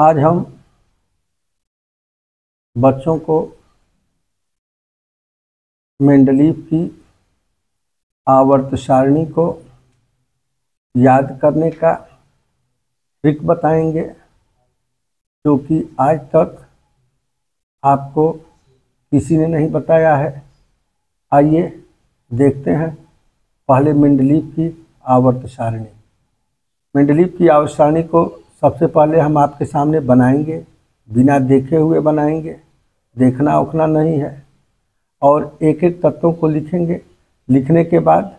आज हम बच्चों को मेंडलीव की आवर्त सारणी को याद करने का ट्रिक बताएंगे, क्योंकि आज तक आपको किसी ने नहीं बताया है। आइए देखते हैं पहले मेंडलीव की आवर्त सारणी। मेंडलीव की आवर्त सारणी को सबसे पहले हम आपके सामने बनाएंगे, बिना देखे हुए बनाएंगे, देखना उखना नहीं है, और एक एक तत्वों को लिखेंगे। लिखने के बाद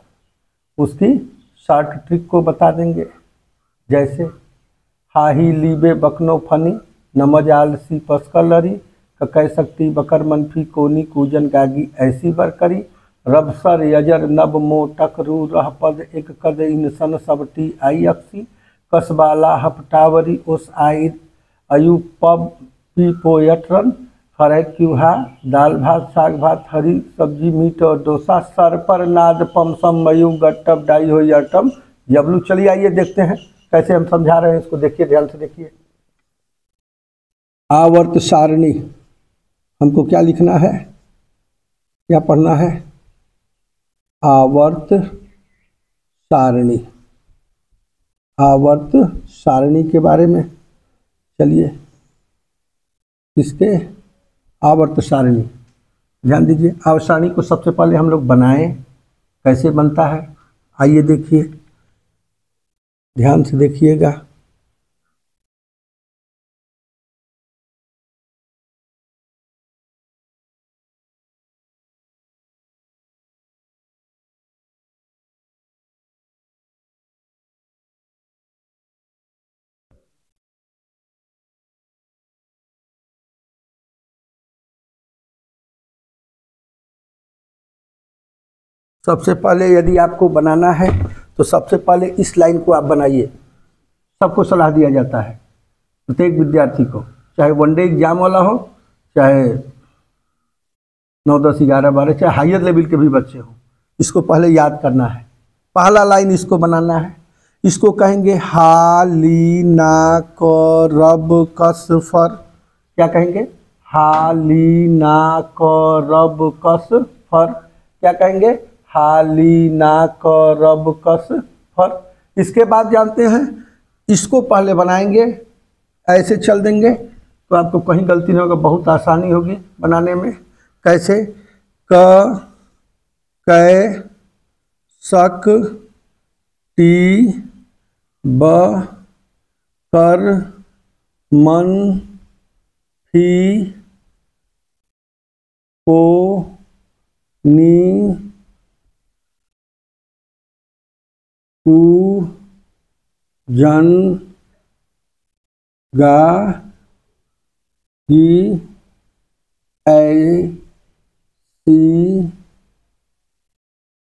उसकी शॉर्ट ट्रिक को बता देंगे, जैसे हाही लीबे बकनो फनी नमजाल सी पस्कलरी कह सकती बकर मनफी कोनी कूजन गागी ऐसी बरकरी रबसर यजर नब मो टकरू रह पद एक कद इंसन सबटी आई अक्सी कसबाला हपटावरी उस आइर अयु पब पी पोयटरन फरै क्यूहा दाल भात साग भात हरी सब्जी मीट और डोसा सर पर नाद पम सम मयू गट्टब डाई हो यटम यबलू। चलिए आइए देखते हैं कैसे हम समझा रहे हैं, इसको देखिए, ध्यान से देखिए। आवर्त सारणी हमको क्या लिखना है, क्या पढ़ना है? आवर्त सारणी। आवर्त सारणी के बारे में चलिए, इसके आवर्त सारणी ध्यान दीजिए। आवर्त सारणी को सबसे पहले हम लोग बनाएं, कैसे बनता है आइए देखिए, ध्यान से देखिएगा। सबसे पहले यदि आपको बनाना है तो सबसे पहले इस लाइन को आप बनाइए। सबको सलाह दिया जाता है, प्रत्येक विद्यार्थी को, चाहे वनडे एग्जाम वाला हो, चाहे 9, 10, 11, 12, चाहे हायर लेवल के भी बच्चे हों, इसको पहले याद करना है। पहला लाइन इसको बनाना है। इसको कहेंगे हा ली ना क रब कस फर। क्या कहेंगे? हा ली ना क रब कस फर। क्या कहेंगे? हाली ना क रब कस फर। इसके बाद जानते हैं, इसको पहले बनाएंगे, ऐसे चल देंगे तो आपको कहीं गलती नहीं होगा, बहुत आसानी होगी बनाने में। कैसे? क कै सक टी ब कर मन फी को नी कु जन गा गी ऐ सी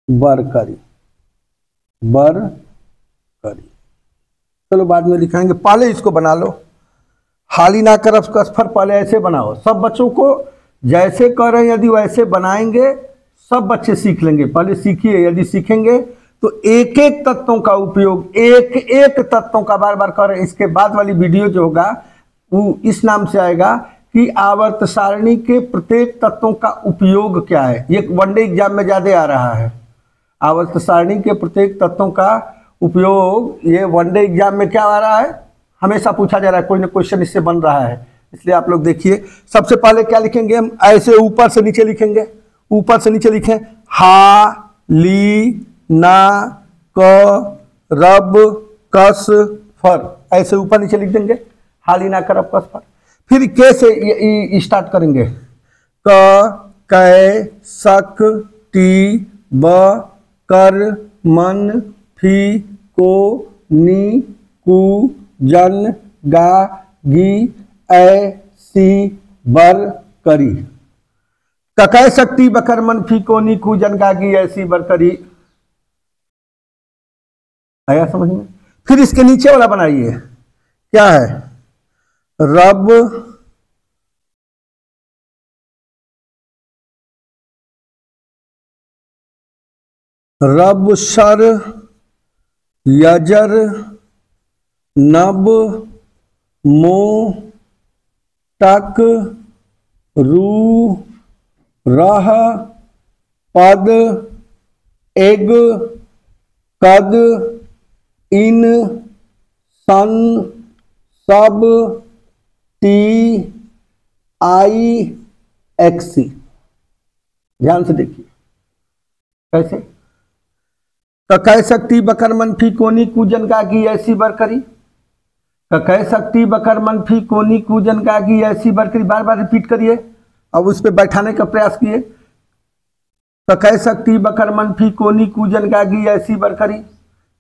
बर करी बर करी। चलो बाद में दिखाएंगे, पहले इसको बना लो। हाली ना करफ कसफर पहले ऐसे बनाओ। सब बच्चों को जैसे कर रहे हैं यदि वैसे बनाएंगे, सब बच्चे सीख लेंगे। पहले सीखिए, यदि सीखेंगे तो एक एक तत्वों का उपयोग, एक एक तत्वों का बार बार कर रहे हैं। इसके बाद वाली वीडियो जो होगा वो इस नाम से आएगा कि आवर्त सारणी के प्रत्येक तत्वों का उपयोग क्या है। ये वनडे एग्जाम में ज्यादा आ रहा है। आवर्त सारणी के प्रत्येक तत्वों का उपयोग ये वनडे एग्जाम में क्या आ रहा है, हमेशा पूछा जा रहा है, कोई ना क्वेश्चन इससे बन रहा है। इसलिए आप लोग देखिए, सबसे पहले क्या लिखेंगे हम? ऐसे ऊपर से नीचे लिखेंगे। ऊपर से नीचे लिखें हा ली ना क रब कस फर, ऐसे ऊपर नीचे लिख देंगे, हाली ना करब कस फर। फिर के से स्टार्ट करेंगे, क कै सक टी ब कर मन फी को नी कु जन गा गी ऐ सी बर करी ककै शक्ति बकर मन फी को नी कु जन गा गी ऐसी बर करी। आया समझ में? फिर इसके नीचे वाला बनाइए, क्या है? रब रब सर यजर नब मो टक रू रह पद एग कद इन सन सब टी आई एक्सी। ध्यान से देखिए कैसे। कह सकती बकर मनफी कोनी कूजन का की ऐसी बरकरी। कह सकती बकर मनफी कोनी कूजन का की ऐसी बरकरी। बार बार रिपीट करिए। अब उस पर बैठाने का प्रयास किए। कह सकती बकर मनफी कोनी कूजन का की ऐसी बरकरी।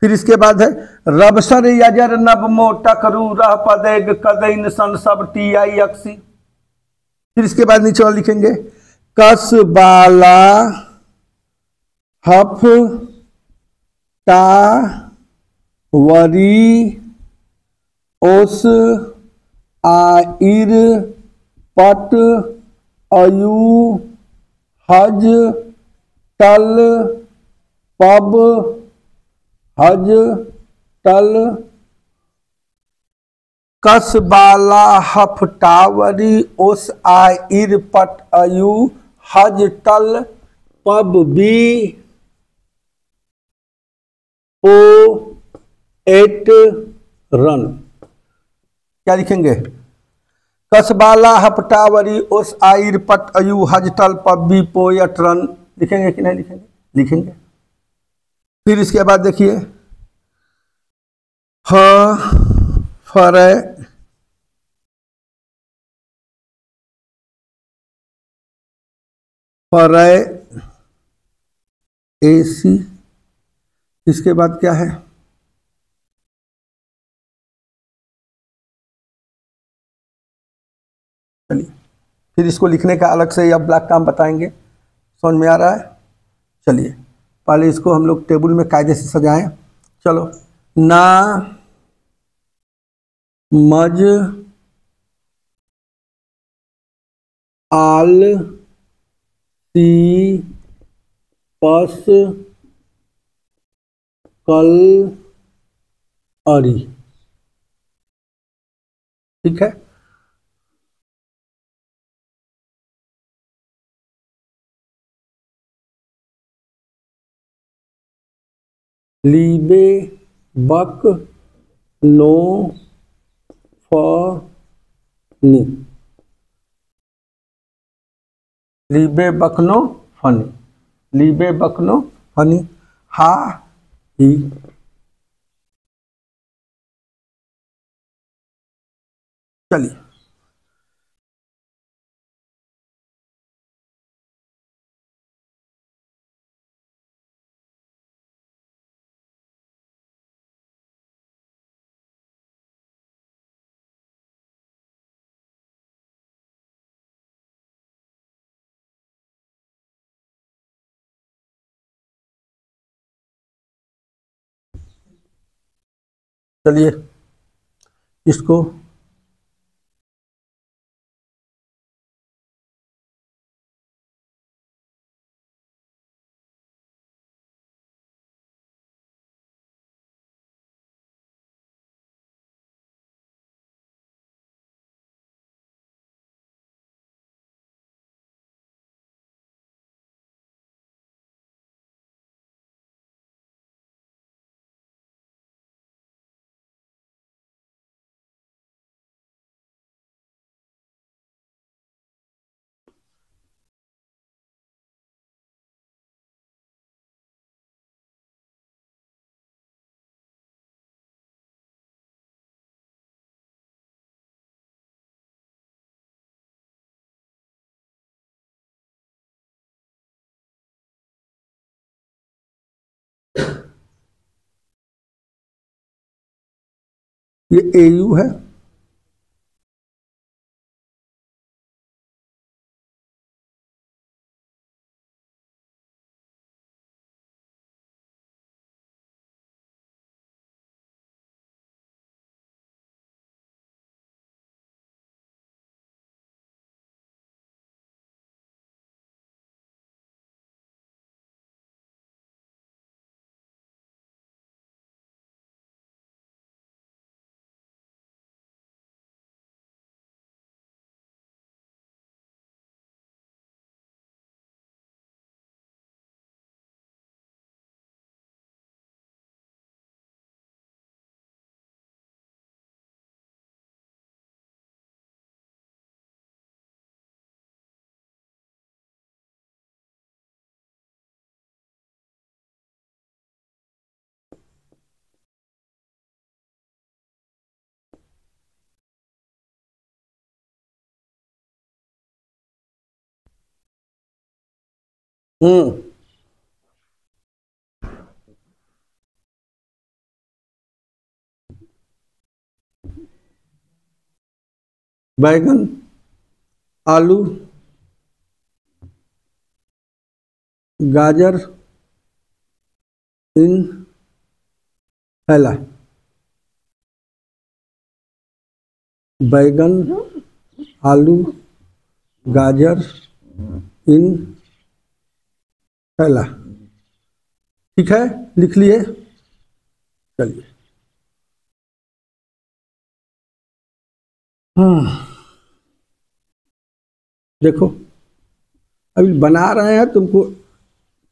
फिर इसके बाद है रबसर यजर नब मोटक रू रह पदेग कदैन सन सब टी आई अक्सी। फिर इसके बाद नीचे और लिखेंगे कस बाला हफ टा वरी ओस आइर पट अयु हज टल पब हज टल। कस बाला हफ टावरी ओस आइर पट अयु हज टल पब बी ओ एट रन। क्या लिखेंगे? कसबाला हपटावरी ओस आइर पट अयु हजटल पब्बी पोयट रन। लिखेंगे कि नहीं लिखेंगे? लिखेंगे। फिर इसके बाद देखिए फरे फरे एसी। इसके बाद क्या है? चलिए फिर इसको लिखने का अलग से या ब्लॉक काम बताएंगे। समझ में आ रहा है? चलिए पहले इसको हम लोग टेबल में कायदे से सजाएं। चलो ना मज आल सी पस कल अरी। ठीक है। लीबे बक नो फनी। लीबे बकनो फनी। लीबे बकनो फनी। हा ही। चलिए चलिए इसको ये एयू है। हम्म। बैगन, आलू, गाजर इन थैला। बैगन, आलू, गाजर इन थैला। ठीक है, लिख लिए। चलिए। देखो, अभी बना रहे हैं, तुमको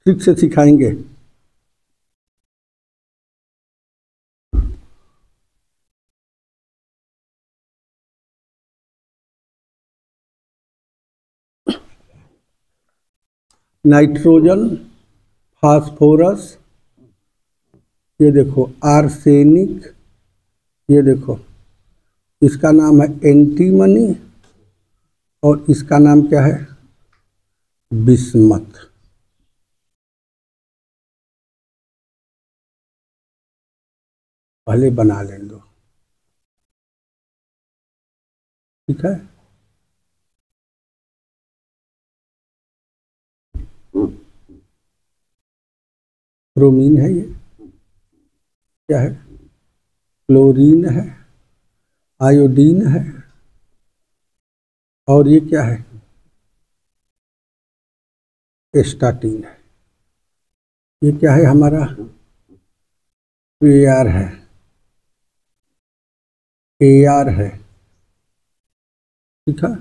ठीक से सिखाएंगे। नाइट्रोजन, फास्फोरस, ये देखो आर्सेनिक, ये देखो इसका नाम है एंटीमनी और इसका नाम क्या है, बिस्मथ। पहले बना लें दो। ठीक है। ब्रोमीन है, ये क्या है, क्लोरीन है, आयोडीन है, और ये क्या है, एस्टाटीन है। ये क्या है हमारा, AR है, AR है। ठीक है।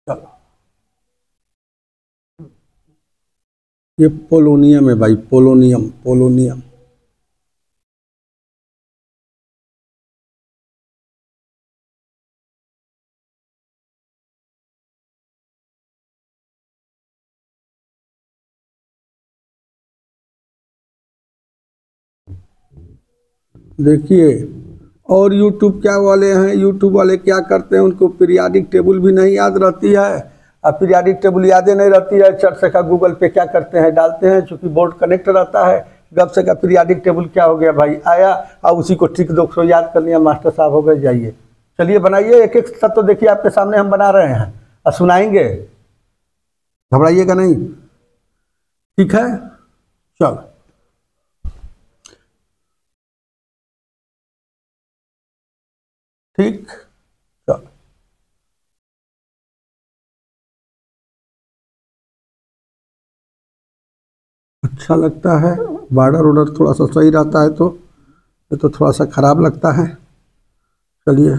चलो, ये पोलोनियम है भाई, पोलोनियम, पोलोनियम। देखिए, और यूट्यूब क्या वाले हैं, यूट्यूब वाले क्या करते हैं, उनको पीरियाडिक टेबल भी नहीं याद रहती है। अब पीरियाडिक टेबल याद नहीं रहती है, चट से का गूगल पे क्या करते हैं, डालते हैं, चूंकि बोर्ड कनेक्ट रहता है, गब से का पीरियाडिक टेबल क्या हो गया भाई, आया अब उसी को ट्रिक 200 याद कर लिया, मास्टर साहब हो गए। जाइए, चलिए बनाइए, एक एक तत्व देखिए आपके सामने हम बना रहे हैं और सुनाएंगे, घबराइएगा नहीं। ठीक है, चलो। ठीक, चलो। अच्छा लगता है, बॉर्डर ऑर्डर थोड़ा सा सही रहता है, तो ये तो थोड़ा सा खराब लगता है। चलिए,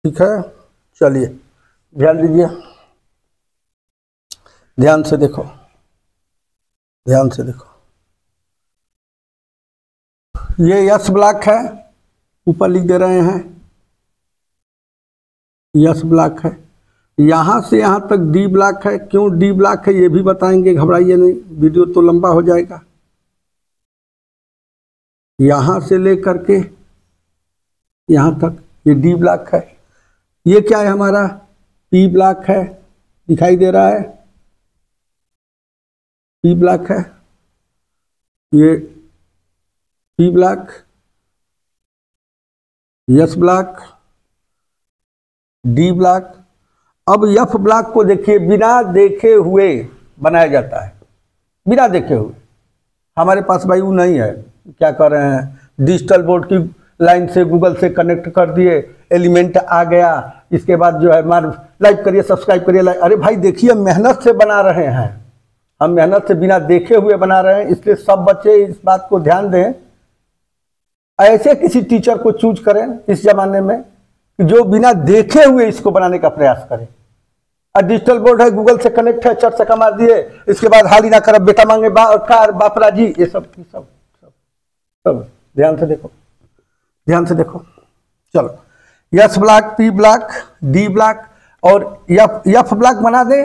ठीक है, चलिए ध्यान दीजिए, ध्यान से देखो, ध्यान से देखो। ये यस ब्लॉक है, ऊपर लिख दे रहे हैं, यस ब्लॉक है। यहाँ से यहाँ तक डी ब्लॉक है। क्यों डी ब्लॉक है ये भी बताएंगे, घबराइए नहीं, वीडियो तो लंबा हो जाएगा। यहाँ से लेकर के यहाँ तक ये डी ब्लॉक है। ये क्या है हमारा, पी ब्लॉक है, दिखाई दे रहा है, पी ब्लॉक है, ये P block, yes block, D block. अब एफ ब्लॉक को देखिए, बिना देखे हुए बनाया जाता है, बिना देखे हुए। हमारे पास भाई वो नहीं है, क्या कर रहे हैं, डिजिटल बोर्ड की लाइन से गूगल से कनेक्ट कर दिए, एलिमेंट आ गया, इसके बाद जो है मार लाइक करिए, सब्सक्राइब करिए, लाइक। अरे भाई देखिए, मेहनत से बना रहे हैं हम, मेहनत से बिना देखे हुए बना रहे हैं, इसलिए सब बच्चे इस बात को ध्यान दें। ऐसे किसी टीचर को चूज करें इस जमाने में कि जो बिना देखे हुए इसको बनाने का प्रयास करें। और डिजिटल बोर्ड है, गूगल से कनेक्ट है, चट चका मार दिए, इसके बाद हाल ही ना करब बेटा मांगे कार बापरा जी, ये सब सब सब सब ध्यान से देखो, ध्यान से देखो। चलो S block, P block, D block और एफ ब्लॉक बना दे,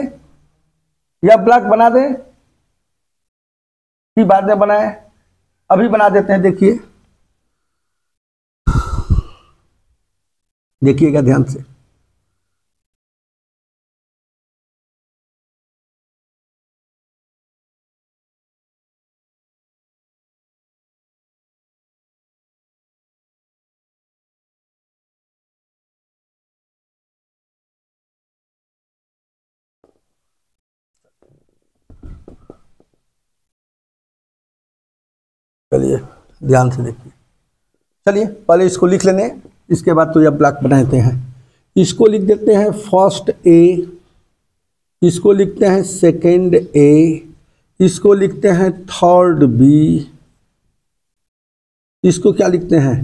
एफ ब्लॉक बना दे कि बाद में बनाए, अभी बना देते हैं। देखिए देखिएगा ध्यान से, चलिए ध्यान से देखिए। चलिए पहले इसको लिख लेने, इसके बाद तो यह ब्लॉक बनाते हैं। इसको लिख देते हैं फर्स्ट ए, इसको लिखते हैं सेकेंड ए, इसको लिखते हैं थर्ड बी, इसको क्या लिखते हैं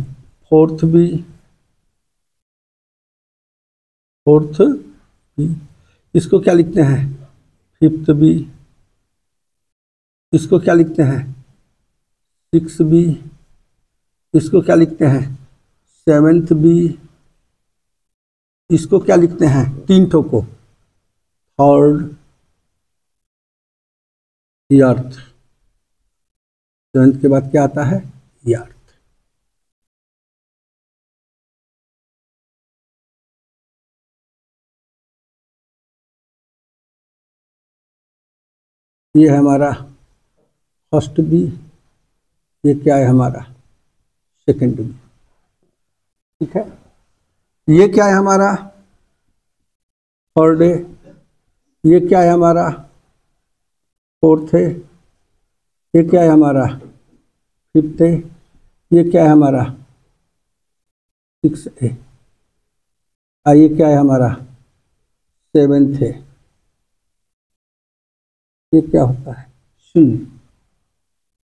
फोर्थ बी, फोर्थ बी, इसको क्या लिखते हैं फिफ्थ बी, इसको क्या लिखते हैं सिक्स बी, इसको क्या लिखते हैं सेवेंथ बी, इसको क्या लिखते हैं तीन ठो को थर्ड यार्थ, सेवेंथ के बाद क्या आता है यार्थ। ये है हमारा फर्स्ट बी, ये क्या है हमारा सेकेंड बी, ठीक है। ये क्या है हमारा थर्ड ए, ये क्या है हमारा फोर्थ है, ये क्या है हमारा फिफ्थ है, ये क्या है हमारा सिक्स है, ये क्या है हमारा सेवेंथ है, ये क्या होता है शून्य,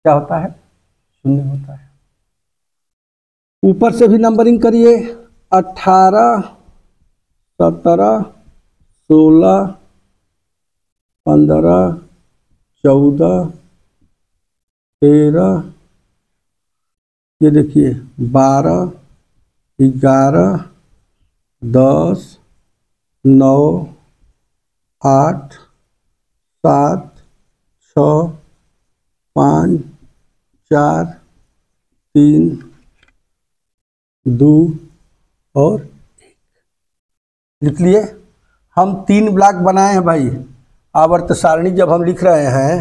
क्या होता है शून्य होता है। ऊपर से भी नंबरिंग करिए 18 17 16 15 14 13, ये देखिए 12 11 10 9 8 7 6 5 4 3 2 और 1 लिख लिए। हम 3 ब्लॉक बनाए हैं भाई। आवर्त सारणी जब हम लिख रहे हैं,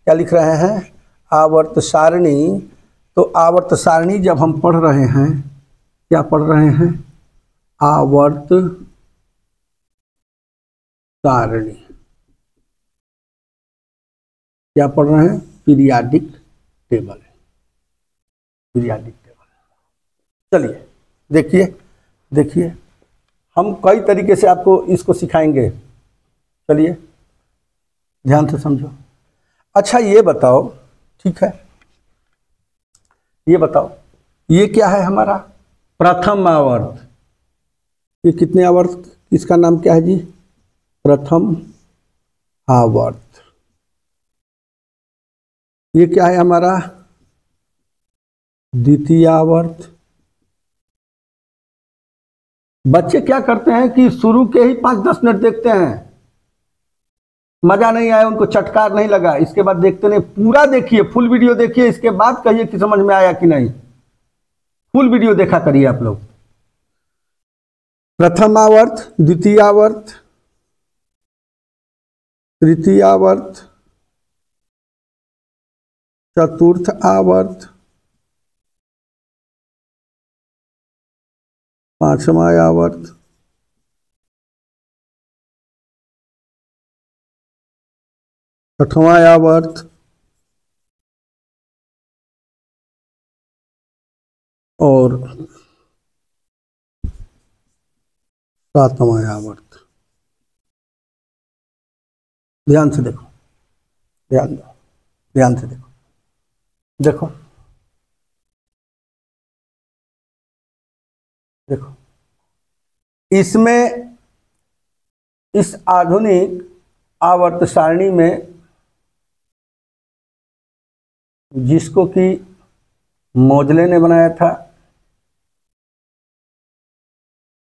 क्या लिख रहे हैं आवर्त सारणी, तो आवर्त सारणी जब हम पढ़ रहे हैं, क्या पढ़ रहे हैं आवर्त सारणी, क्या पढ़ रहे हैं पीरियाडिक टेबल, पीरियाडिक टेबल। चलिए देखिए देखिए, हम कई तरीके से आपको इसको सिखाएंगे, चलिए ध्यान से समझो। अच्छा ये बताओ, ठीक है, ये बताओ ये क्या है हमारा प्रथम आवर्त, ये कितने आवर्त, इसका नाम क्या है जी प्रथम आवर्त। ये क्या है हमारा द्वितीय आवर्त। बच्चे क्या करते हैं कि शुरू के ही 5-10 मिनट देखते हैं, मजा नहीं आया, उनको चटकार नहीं लगा, इसके बाद देखते नहीं, पूरा देखिए, फुल वीडियो देखिए, इसके बाद कहिए कि समझ में आया कि नहीं। फुल वीडियो देखा करिए आप लोग। प्रथम आवर्त, द्वितीय आवर्त, तृतीय आवर्त, चतुर्थ आवर्त, पांचवा आवर्त, छठवां आवर्त और सातवां आवर्त। ध्यान से देखो, ध्यान दो, ध्यान से देखो, देखो देखो, इसमें इस आधुनिक आवर्त सारणी में जिसको कि मोजले ने बनाया था,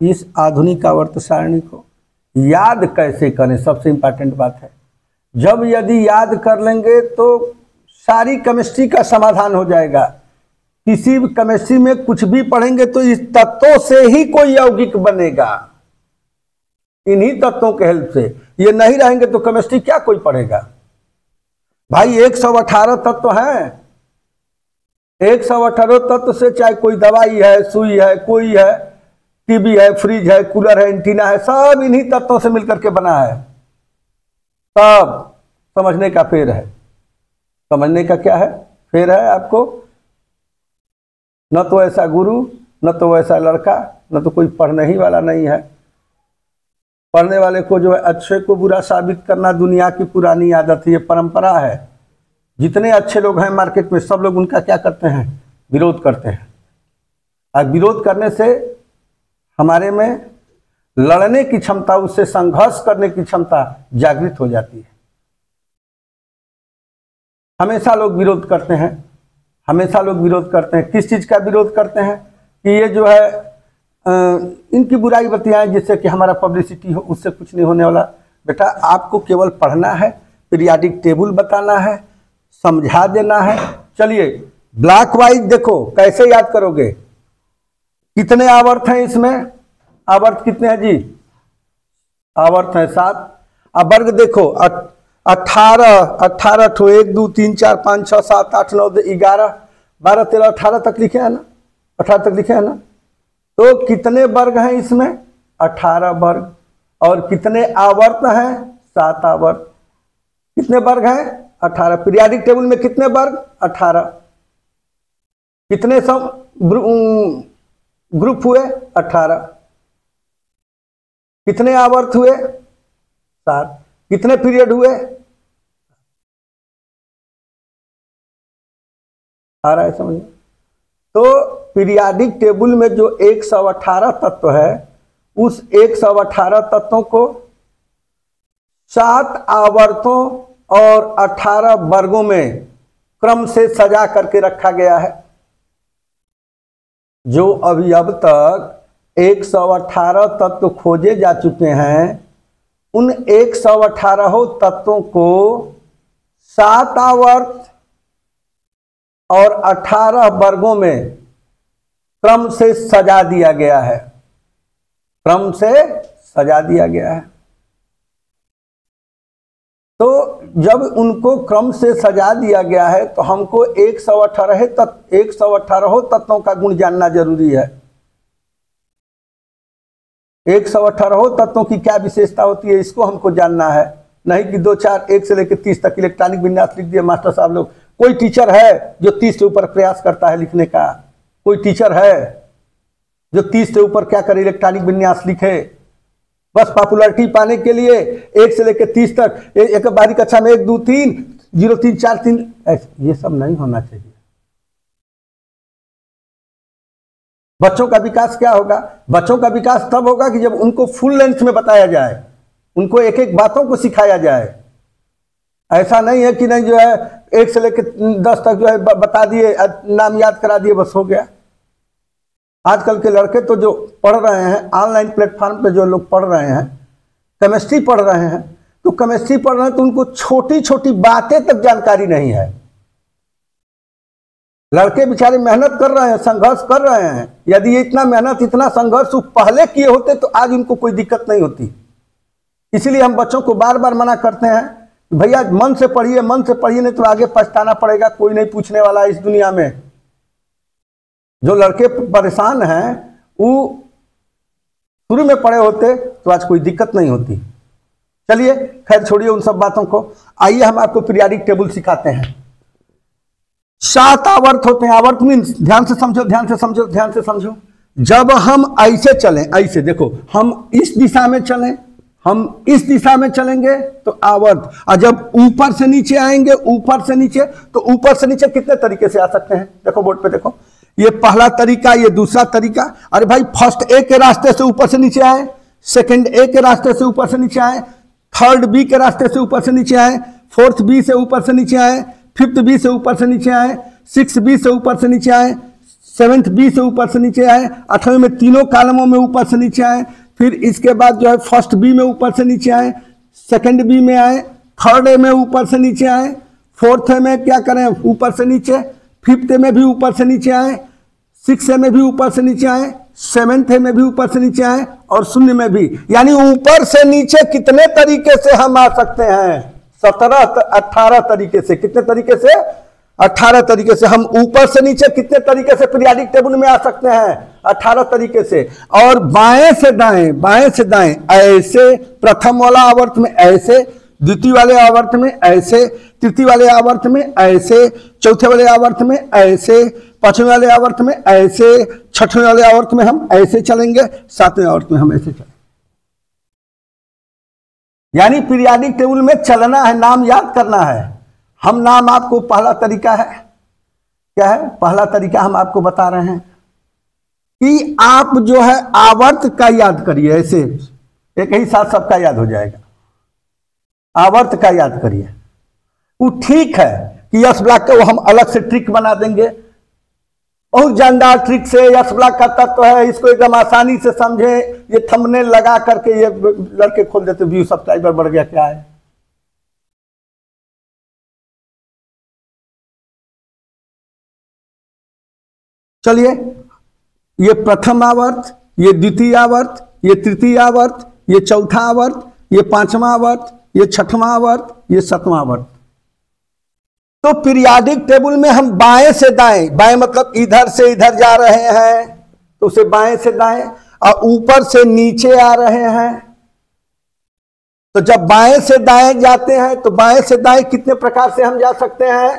इस आधुनिक आवर्त सारणी को याद कैसे करें, सबसे इंपॉर्टेंट बात है। जब यदि याद कर लेंगे तो सारी केमिस्ट्री का समाधान हो जाएगा। किसी भी केमिस्ट्री में कुछ भी पढ़ेंगे तो इस तत्वों से ही कोई यौगिक बनेगा, इन्हीं तत्वों के हेल्प से। ये नहीं रहेंगे तो केमिस्ट्री क्या कोई पढ़ेगा। भाई 118 तत्व हैं, 118 तत्व से चाहे कोई दवाई है, सुई है, कोई है, टीवी है, फ्रिज है, कूलर है, एंटीना है, सब इन्हीं तत्वों से मिलकर के बना है। सब समझने का फेर है। समझने का क्या है, फेर है आपको। न तो ऐसा गुरु, न तो ऐसा लड़का, न तो कोई पढ़ने ही वाला नहीं है। पढ़ने वाले को जो है अच्छे को बुरा साबित करना दुनिया की पुरानी आदत है, ये परंपरा है। जितने अच्छे लोग हैं मार्केट में, सब लोग उनका क्या करते हैं, विरोध करते हैं। और विरोध करने से हमारे में लड़ने की क्षमता, उससे संघर्ष करने की क्षमता जागृत हो जाती है। हमेशा लोग विरोध करते हैं, हमेशा लोग विरोध करते हैं। किस चीज का विरोध करते हैं कि ये जो है इनकी बुराई बतियाएं जिससे कि हमारा पब्लिसिटी हो, उससे कुछ नहीं होने वाला। बेटा आपको केवल पढ़ना है, पीरियाडिक टेबल बताना है, समझा देना है। चलिए ब्लॉक वाइज देखो कैसे याद करोगे। कितने आवर्त हैं इसमें, आवर्त कितने हैं जी, आवर्त है 7। अब वर्ग देखो 18 ठो, 1 2 3 4 5 6 7 8 9 10 11 12 13 18 तक लिखे हैं ना, 18 तक लिखे हैं ना। तो कितने वर्ग हैं इसमें, 18 वर्ग। और कितने आवर्त हैं, 7 आवर्त। कितने वर्ग हैं, 18। पीरियाडिक टेबल में कितने वर्ग, 18। कितने ग्रुप हुए, 18। कितने आवर्त हुए, 7। कितने पीरियड हुए, आ रहा है समझ। तो पीरियाडिक टेबल में जो 118 तत्व है, उस 118 तत्वों को 7 आवर्तों और 18 वर्गों में क्रम से सजा करके रखा गया है। जो अभी अब तक 118 तत्व खोजे जा चुके हैं, उन 118 तत्वों को 7 आवर्त और 18 वर्गों में क्रम से सजा दिया गया है, क्रम से सजा दिया गया है। तो जब उनको क्रम से सजा दिया गया है तो हमको 118 तत्वों का गुण जानना जरूरी है। 118 तत्वों की क्या विशेषता होती है, इसको हमको जानना है। नहीं कि 2 4 1 से लेकर 30 तक इलेक्ट्रॉनिक विन्यास लिख दिए मास्टर साहब लोग। कोई टीचर है जो 30 से ऊपर प्रयास करता है लिखने का? कोई टीचर है जो 30 से ऊपर क्या करे, इलेक्ट्रॉनिक विन्यास लिखे? बस पॉपुलैरिटी पाने के लिए 1 से लेकर 30 तक एक बारी कक्षा में 1 2 3 0 3 4 3, ये सब नहीं होना चाहिए। बच्चों का विकास क्या होगा? बच्चों का विकास तब होगा कि जब उनको फुल लेंथ में बताया जाए, उनको एक एक बातों को सिखाया जाए। ऐसा नहीं है कि नहीं जो है 1 से लेकर 10 तक जो है बता दिए, नाम याद करा दिए, बस हो गया। आजकल के लड़के तो जो पढ़ रहे हैं ऑनलाइन प्लेटफॉर्म पे, जो लोग पढ़ रहे हैं केमिस्ट्री पढ़ रहे हैं, तो केमिस्ट्री पढ़ रहे हैं तो उनको छोटी छोटी बातें तक जानकारी नहीं है। लड़के बेचारे मेहनत कर रहे हैं, संघर्ष कर रहे हैं। यदि ये इतना मेहनत इतना संघर्ष पहले किए होते तो आज इनको कोई दिक्कत नहीं होती। इसलिए हम बच्चों को बार बार मना करते हैं, भैया मन से पढ़िए, मन से पढ़िए, नहीं तो आगे पछताना पड़ेगा। कोई नहीं पूछने वाला इस दुनिया में। जो लड़के परेशान हैं वो शुरू में पढ़े होते तो आज कोई दिक्कत नहीं होती। चलिए खैर छोड़िए उन सब बातों को, आइए हम आपको पीरियाडिक टेबल सिखाते हैं। 7 आवर्त होते हैं। आवर्त मीन्स, ध्यान से समझो, ध्यान से समझो, ध्यान से समझो। जब हम ऐसे चलें, ऐसे देखो, हम इस दिशा में चलें, हम इस दिशा में चलेंगे तो आवर्त। और जब ऊपर से नीचे आएंगे, ऊपर से नीचे, तो ऊपर से नीचे कितने तरीके से आ सकते हैं? देखो बोर्ड पे देखो, ये पहला तरीका, ये दूसरा तरीका। अरे भाई फर्स्ट ए के रास्ते से ऊपर से नीचे आए, सेकंड ए के रास्ते से ऊपर से नीचे आए, थर्ड बी के रास्ते से ऊपर से नीचे आए, फोर्थ बी से ऊपर से नीचे आए, फिफ्थ बी से ऊपर से नीचे आए, सिक्स बी से ऊपर से नीचे आए, सेवेंथ बी से ऊपर से नीचे आए, 8वें में तीनों कॉलमों में ऊपर से नीचे आए, फिर इसके बाद जो है फर्स्ट बी में ऊपर से नीचे आए, सेकंड बी में आए, थर्ड ए में ऊपर से नीचे आए, फोर्थ ए में क्या करें ऊपर से नीचे, फिफ्थ ए में भी ऊपर से नीचे आए, सिक्स ए में भी ऊपर से नीचे आए, सेवेंथ ए में भी ऊपर से नीचे आए और शून्य में भी। यानी ऊपर से नीचे कितने तरीके से हम आ सकते हैं? 18 तरीके से। कितने तरीके से? 18 तरीके से। हम ऊपर से नीचे कितने तरीके से पीरियाडिक टेबल में आ सकते हैं? 18 तरीके से। और बाएं से दाएं, बाएं से दाएं ऐसे, प्रथम वाला आवर्त में ऐसे, द्वितीय वाले आवर्त में ऐसे, तृतीय वाले आवर्त में ऐसे, चौथे वाले आवर्त में ऐसे, पांचवें वाले आवर्त में ऐसे, छठवें वाले आवर्त में हम ऐसे चलेंगे, सातवें आवर्त में हम ऐसे चलेंगे। यानी पीरियाडिक टेबल में चलना है, नाम याद करना है। हम नाम आपको पहला तरीका है, क्या है पहला तरीका हम आपको बता रहे हैं कि आप जो है आवर्त का याद करिए। ऐसे एक ही साथ सबका याद हो जाएगा। आवर्त का याद करिए। वो ठीक है कि यस ब्लॉक का वो हम अलग से ट्रिक बना देंगे, बहुत जानदार ट्रिक से। यस ब्लॉक का तत्व है, इसको एकदम आसानी से समझे। ये थंबनेल लगा करके ये लड़के खोल देते, व्यू सब्सक्राइबर बढ़ गया, क्या है? चलिए, ये प्रथम आवर्त, ये द्वितीय आवर्त, ये तृतीय आवर्त, ये चौथा आवर्त, ये पांचवा आवर्त, ये छठवां आवर्त, ये सातवां आवर्त। तो पीरियाडिक टेबल में हम बाएं से दाएं, बाएं मतलब इधर से इधर जा रहे हैं तो उसे बाएं से दाएं, और ऊपर से नीचे आ रहे हैं। तो जब बाएं से दाएं जाते हैं तो बाएं से दाएं कितने प्रकार से हम जा सकते हैं?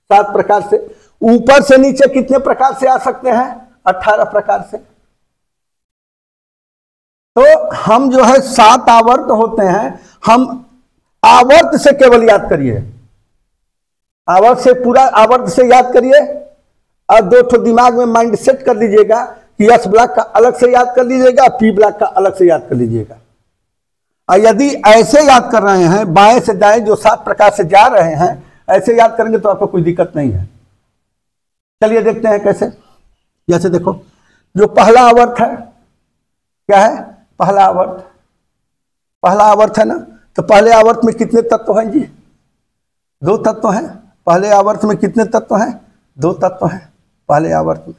7 प्रकार से। ऊपर से नीचे कितने प्रकार से आ सकते हैं? 18 प्रकार से। तो हम जो है 7 आवर्त होते हैं। हम आवर्त से केवल याद करिए, आवर्त से, पूरा आवर्त से याद करिए, और 2 ठो दिमाग में माइंड सेट कर लीजिएगा कि एस ब्लॉक का अलग से याद कर लीजिएगा, पी ब्लॉक का अलग से याद कर लीजिएगा। और यदि ऐसे याद कर रहे हैं, बाएं से दाएं जो 7 प्रकार से जा रहे हैं, ऐसे याद करेंगे तो आपको कोई दिक्कत नहीं है। चलिए देखते हैं कैसे। जैसे देखो, जो पहला आवर्त है, क्या है? पहला आवर्त, पहला आवर्त है ना। तो पहले आवर्त में कितने तत्व हैं जी? 2 तत्व हैं। पहले आवर्त में कितने तत्व हैं? 2 तत्व हैं पहले आवर्त में,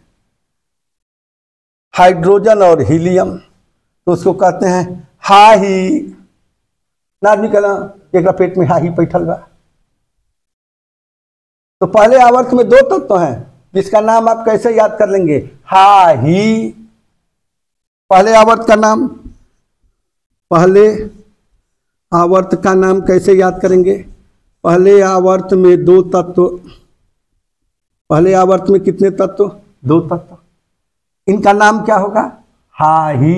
हाइड्रोजन और हीलियम। तो उसको कहते हैं हाही। ना आदमी कहना एक पेट में हाही बैठल बा। तो पहले आवर्त में 2 तत्व हैं, जिसका नाम आप कैसे याद कर लेंगे? हाही। पहले आवर्त का नाम, पहले आवर्त का नाम कैसे याद करेंगे? पहले आवर्त में 2 तत्व। पहले आवर्त में कितने तत्व? 2 तत्व। इनका नाम क्या होगा? हाही।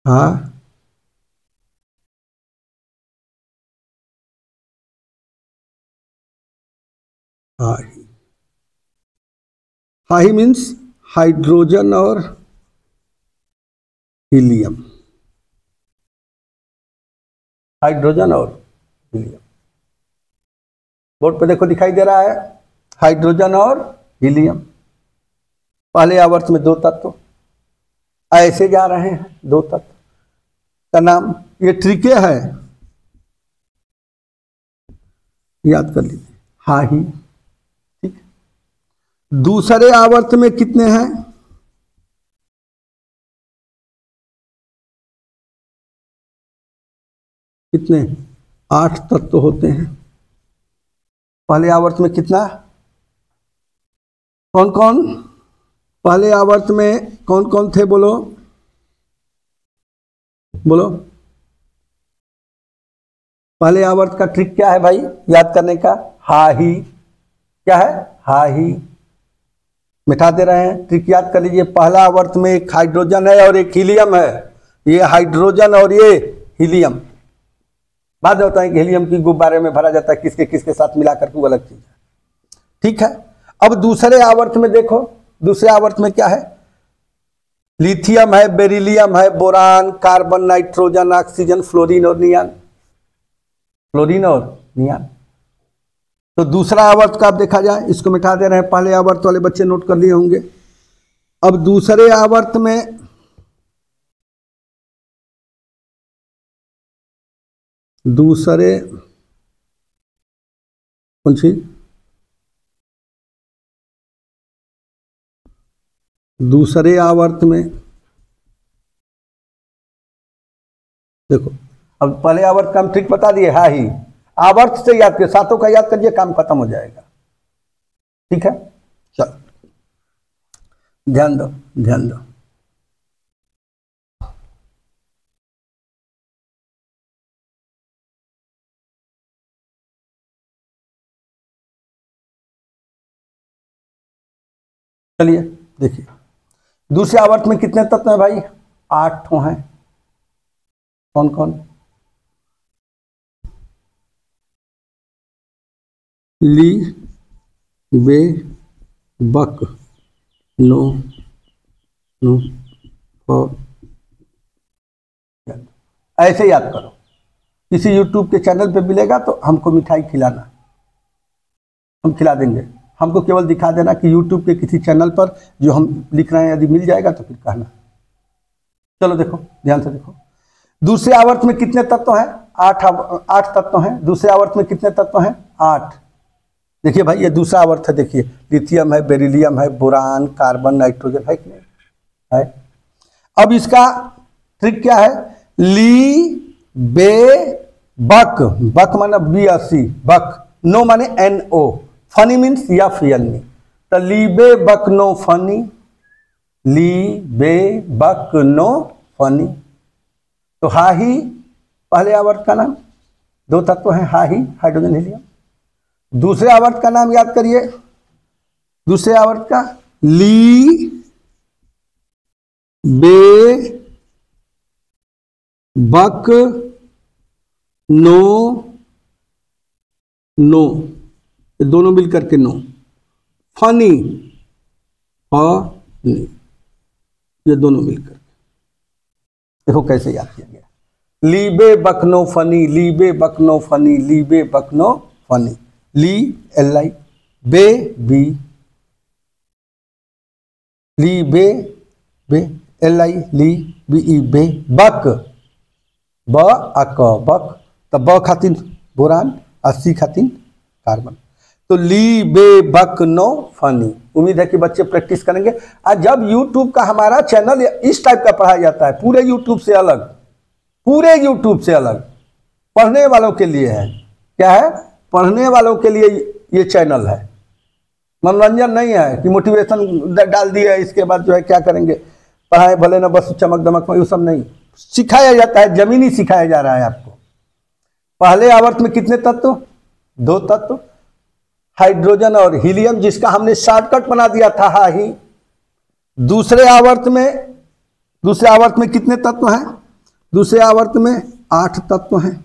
हाँ, हाही। हाही मीन्स हाइड्रोजन और हीलियम। हाइड्रोजन और हीलियम। बोर्ड पे देखो दिखाई दे रहा है, हाइड्रोजन और हीलियम। पहले आवर्त में 2 तत्व ऐसे जा रहे हैं। 2 तत्व का नाम, ये ट्रिके है, याद कर लीजिए, हाही। ठीक। दूसरे आवर्त में कितने हैं? कितने? 8 तत्व होते हैं पहले आवर्त में। कितना? कौन कौन पहले आवर्त में कौन कौन थे? बोलो बोलो। पहले आवर्त का ट्रिक क्या है भाई याद करने का? हाही। क्या है? हाही। मिटा दे रहे हैं, ट्रिक याद कर लीजिए। पहला आवर्त में एक हाइड्रोजन है और एक हीलियम है। ये हाइड्रोजन और ये हीलियम। बाद में होता है कि हीलियम की गुब्बारे में भरा जाता है, किसके किसके साथ मिलाकर के वो अलग चीज है। ठीक है। अब दूसरे आवर्त में देखो, दूसरे आवर्त में क्या है? लिथियम है, बेरिलियम है, boron, carbon, nitrogen, oxygen, fluorine और नियान। फ्लोरीन और नियान। तो दूसरा आवर्त का अब देखा जाए, इसको मिटा दे रहे हैं, पहले आवर्त वाले बच्चे नोट कर लिए होंगे। अब दूसरे आवर्त में कौन सी दूसरे आवर्त में देखो, अब पहले आवर्त का हम ट्रिक बता दिए, हाँ ही आवर्त से याद करिए, सातों का याद करिए, काम खत्म हो जाएगा। ठीक है, चल ध्यान दो, ध्यान दो। चलिए देखिए, दूसरे आवर्त में कितने तत्व हैं भाई? 8 हैं। कौन कौन? ली, बे, बक, नो, नो, ऐसे याद करो। किसी यूट्यूब के चैनल पे मिलेगा तो हमको मिठाई खिलाना, हम खिला देंगे। हमको केवल दिखा देना कि यूट्यूब के किसी चैनल पर जो हम लिख रहे हैं यदि मिल जाएगा तो फिर कहना। चलो देखो, ध्यान से देखो, दूसरे आवर्त में कितने तत्व हैं? 8 तत्व हैं। दूसरे आवर्त में कितने तत्व हैं? 8। देखिए भाई, ये दूसरा आवर्त है। देखिए, लिथियम है, बेरिलियम है, बोरान, कार्बन, नाइट्रोजन है कि नहीं है? अब इसका ट्रिक क्या है? ली, बे, बक, बक माने B-A-C, बक, नो माने NO, फनी मीन्स या फियलनी। तो ली, बे, बक, नो, फनी, ली, बे, बक, नो, फनी। तो हा ही पहले आवर्त का नाम, 2 तत्व हैं, हा ही, हाइड्रोजन, हीलियम। दूसरे आवर्त का नाम याद करिए, दूसरे आवर्त का ली, बे, बक, नो, नो, ये दोनों मिलकर के नो, फनी, फनी, ये दोनों मिलकर। देखो कैसे याद किया गया, लीबे बकनो फनी, लीबे बकनो फनी, लीबे बकनो फनी। ली LI, बे बी, ली बे बे, LI ली, BE बे, बक ब अक बक, तो ब खातिन बोरान और सी खातिन कार्बन। तो ली, बे, बक, नो, फनी। उम्मीद है कि बच्चे प्रैक्टिस करेंगे। आज जब YouTube का हमारा चैनल इस टाइप का पढ़ाया जाता है, पूरे YouTube से अलग, पूरे YouTube से अलग, पढ़ने वालों के लिए है। क्या है? पढ़ने वालों के लिए ये चैनल है, मनोरंजन नहीं है कि मोटिवेशन डाल दिया है इसके बाद जो है क्या करेंगे, पढ़ाए भले ना बस चमक दमक में, वो सब नहीं सिखाया जाता है, जमीनी सिखाया जा रहा है आपको। पहले आवर्त में कितने तत्व? 2 तत्व, हाइड्रोजन और हीलियम, जिसका हमने शॉर्टकट बना दिया था हा ही। दूसरे आवर्त में कितने तत्व हैं? दूसरे आवर्त में 8 तत्व हैं।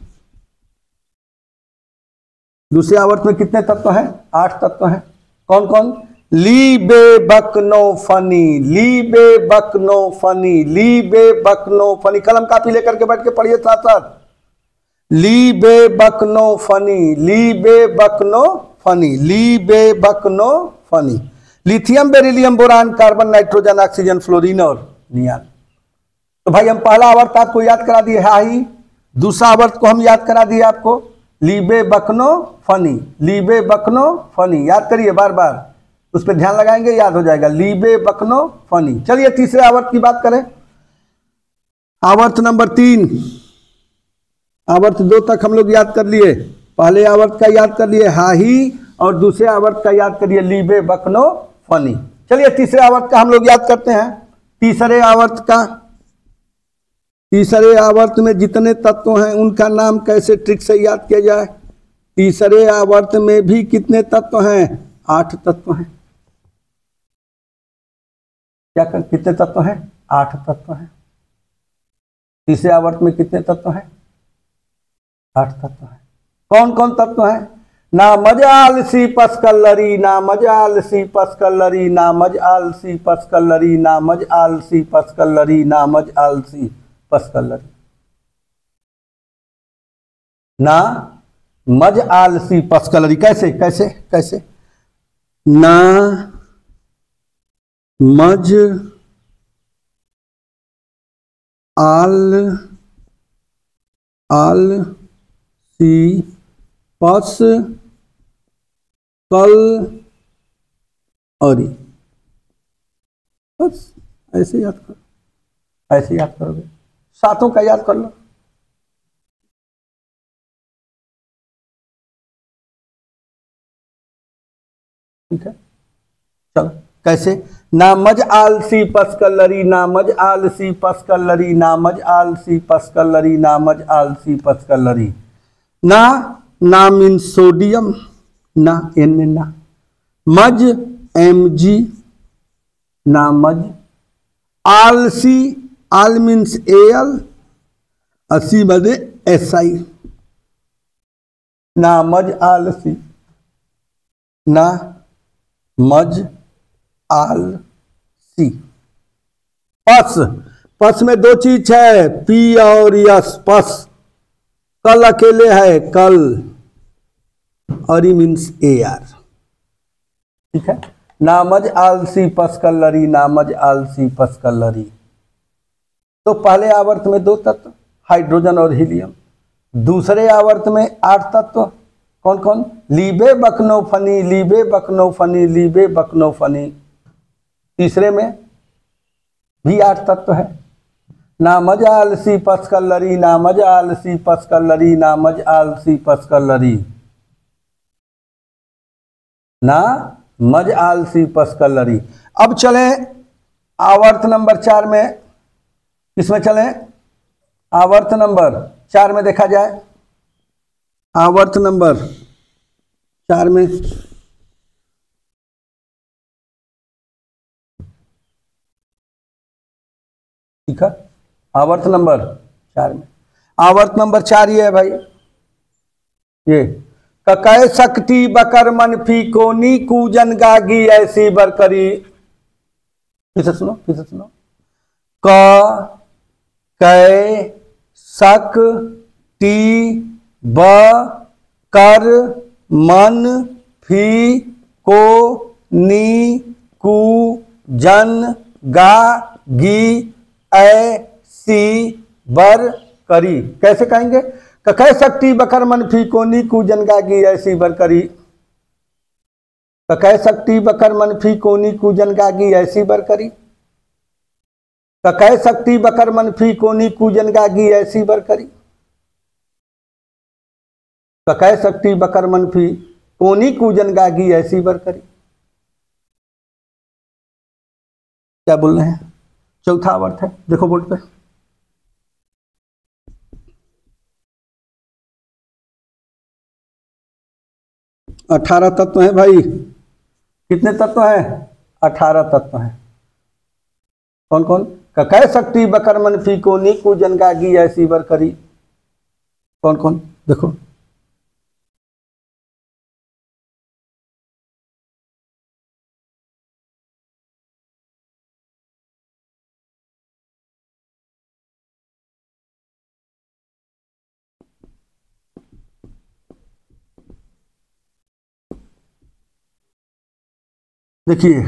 दूसरे आवर्त में कितने तत्व हैं? 8 तत्व हैं। कौन कौन? ली, बे, बक, नो, फनी, ली, बे, बक, नो, फनी, ली, बे, बक, नो, फनी। कलम कापी लेकर के बैठ के पढ़िए साथ साथ। ली, बे, बक, नो, फनी, ली, बे, बक, नो, फनी, ली, बे, बक, नो, फनी। Lithium, beryllium, boron, carbon, nitrogen, oxygen, fluorine और नियान। तो भाई हम पहला आवर्त आपको याद करा दिए हा ही, दूसरा आवर्त को हम याद करा दिए आपको लीबे बकनो फनी, लीबे बकनो फनी। याद करिए बार बार, उस पर ध्यान लगाएंगे, याद हो जाएगा, लीबे बकनो फनी। चलिए तीसरे आवर्त की बात करें। आवर्त नंबर 3, आवर्त 2 तक हम लोग याद कर लिए। पहले आवर्त का याद कर लिए हा ही, और दूसरे आवर्त का याद करिए लीबे बकनो फनी। चलिए तीसरे आवर्त का हम लोग याद करते हैं। तीसरे आवर्त में जितने तत्व हैं उनका नाम कैसे ट्रिक से याद किया जाए। तीसरे आवर्त में भी कितने तत्व हैं? 8 तत्व हैं। कितने तत्व हैं? 8 तत्व हैं। तीसरे आवर्त में कितने तत्व हैं? 8 तत्व हैं। कौन कौन तत्व हैं? नामज आलसी पसकल्लरी, नामज आलसी पसकल्लरी, नामज आलसी पसकल्लरी, नामज आलसी पसकल्लरी, नामज आलसी पसकल्लरी। ना मज आलसी पसकलरी, कैसे कैसे कैसे, ना मज आल आल सी पस कल अरी। बस ऐसे याद करो, ऐसे याद करोगे, सातों का याद कर लो। ठीक है, चलो कैसे, नामज आलसी पसकल्लरी, नामज आलसी पसकल्लरी, नामज आलसी पसकल्लरी, नामज आलसी पसकल्लरी। ना ना मीन सोडियम, ना एन ना, मज mg, नामज आलसी, आल मीन्स एल, असी बदे SI, नामज आलसी, ना मज आल सी। पस, पस में दो चीज है, पी और यस, पस। कल अकेले है, कल, और ई मीन्स AR। ठीक है, नामज आलसी पसकल्लरी, नामज आलसी पसकल्लरी। तो पहले आवर्त में 2 तत्व, हाइड्रोजन और हीलियम। दूसरे आवर्त में 8 तत्व, कौन कौन, लीबे बकनोफनी, लीबे बकनोफनी, लीबे बकनोफनी। तीसरे में भी 8 तत्व है, नामज आलसी पसकल्लरी, नामज आलसी पसकल्लरी, नामज आलसी पसकल्लरी, ना मज आलसी पसकल्लरी। अब चलें आवर्त नंबर 4 में, किसमें चलें, आवर्त नंबर 4 में देखा जाए, आवर्त नंबर 4 में ठीक है, आवर्त नंबर 4 में, आवर्त नंबर 4 ये है भाई, ये ककै शक्ति बकर मन फीकोनी कूजन गागी ऐसी बरकरी। फिर से सुनो, फिर से सुनो, क कै शक टी ब कर मन फी को नी कू जन गा गी ऐ सी बर करी। कैसे कहेंगे, ककै शक्ति बकर मन फी को नी कू जन गा गी ऐसी बर करी। ककै शक्ति बकर मन फी को नी कू जन गा गी ऐसी बर करी। ककै शक्ति बकर मन फी कोनी कूजन गागी ऐसी बर करी। ककै शक्ति बकर मन फी कोनी कूजन गागी ऐसी बर करी। क्या बोल रहे हैं, चौथा आवर्त है, देखो बोर्ड पे, अठारह तत्व हैं भाई। कितने तत्व हैं, 18 तत्व हैं। कौन कौन, ककै शक्ति बकर मन फी को नी कूजन गागी ऐसी बर करी। कौन कौन, देखो, देखिए